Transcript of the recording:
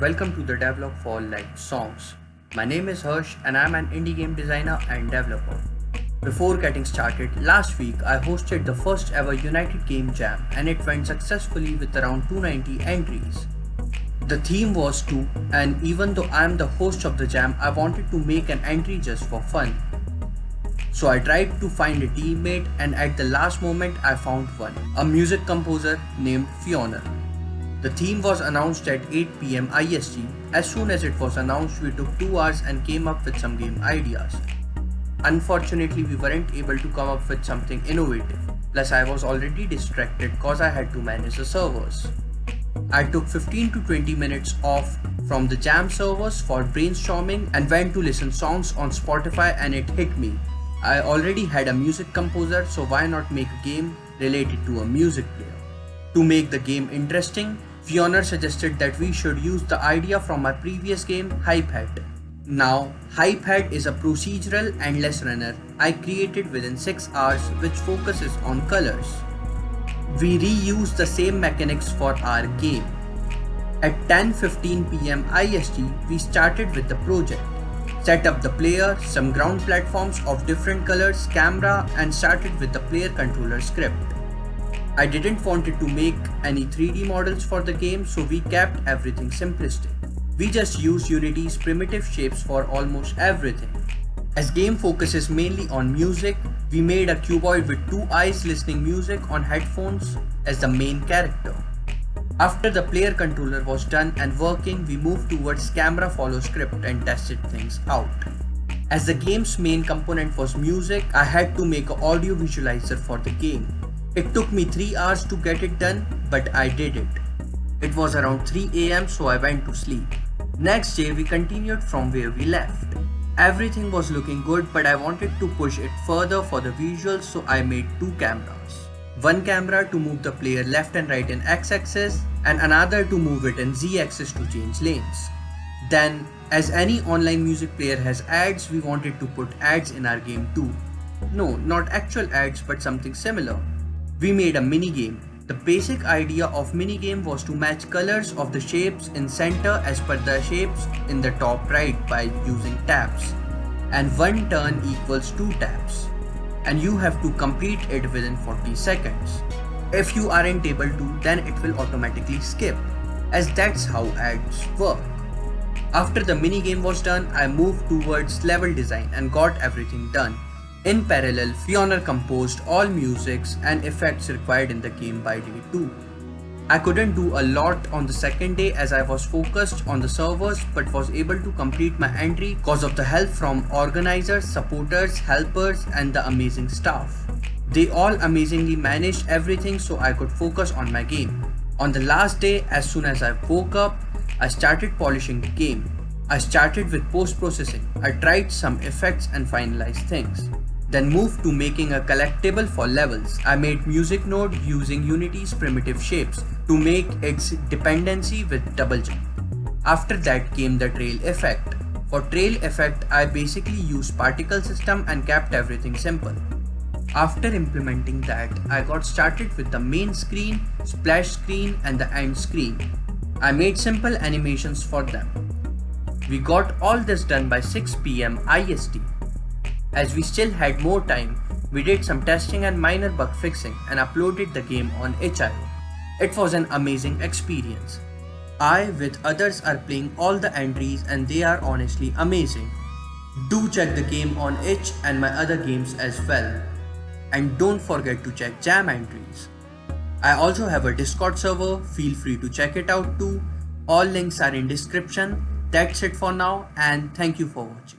Welcome to the Devlog for Like Songs. My name is Harsh and I'm an indie game designer and developer. Before getting started, last week I hosted the first ever United Game Jam and it went successfully with around 290 entries. The theme was 2, and even though I am the host of the jam, I wanted to make an entry just for fun. So I tried to find a teammate and at the last moment I found one, a music composer named Fiona. The theme was announced at 8 PM IST. As soon as it was announced, we took 2 hours and came up with some game ideas. Unfortunately, we weren't able to come up with something innovative. Plus, I was already distracted cause I had to manage the servers. I took 15 to 20 minutes off from the jam servers for brainstorming and went to listen songs on Spotify, and it hit me. I already had a music composer, so why not make a game related to a music player? To make the game interesting, Fiona suggested that we should use the idea from my previous game, Hypehead. Now, Hypehead is a procedural endless runner I created within 6 hours which focuses on colors. We reused the same mechanics for our game. At 10:15 PM IST, we started with the project, set up the player, some ground platforms of different colors, camera, and started with the player controller script. I didn't want it to make any 3D models for the game, so we kept everything simplistic. We just used Unity's primitive shapes for almost everything. As game focuses mainly on music, we made a cuboid with 2 eyes listening music on headphones as the main character. After the player controller was done and working, we moved towards camera follow script and tested things out. As the game's main component was music, I had to make an audio visualizer for the game. It took me 3 hours to get it done, but I did it. It was around 3 AM, so I went to sleep. Next day, we continued from where we left. Everything was looking good, but I wanted to push it further for the visuals, so I made 2 cameras. One camera to move the player left and right in x-axis, and another to move it in z-axis to change lanes. Then, as any online music player has ads, we wanted to put ads in our game too. No, not actual ads, but something similar. We made a minigame. The basic idea of minigame was to match colors of the shapes in center as per the shapes in the top right by using tabs. And 1 turn equals 2 tabs. And you have to complete it within 40 seconds. If you aren't able to, then it will automatically skip, as that's how ads work. After the minigame was done, I moved towards level design and got everything done. In parallel, Fiona composed all musics and effects required in the game by day 2. I couldn't do a lot on the second day as I was focused on the servers, but was able to complete my entry cause of the help from organizers, supporters, helpers, and the amazing staff. They all amazingly managed everything so I could focus on my game. On the last day, as soon as I woke up, I started polishing the game. I started with post-processing. I tried some effects and finalized things. Then moved to making a collectible for levels. I made music node using Unity's primitive shapes to make its dependency with double jump. After that came the trail effect. For trail effect, I basically used particle system and kept everything simple. After implementing that, I got started with the main screen, splash screen, and the end screen. I made simple animations for them. We got all this done by 6 PM IST. As we still had more time, we did some testing and minor bug fixing and uploaded the game on itch.io. It was an amazing experience. I with others are playing all the entries and they are honestly amazing. Do check the game on itch and my other games as well. And don't forget to check jam entries. I also have a Discord server, feel free to check it out too. All links are in description. That's it for now and thank you for watching.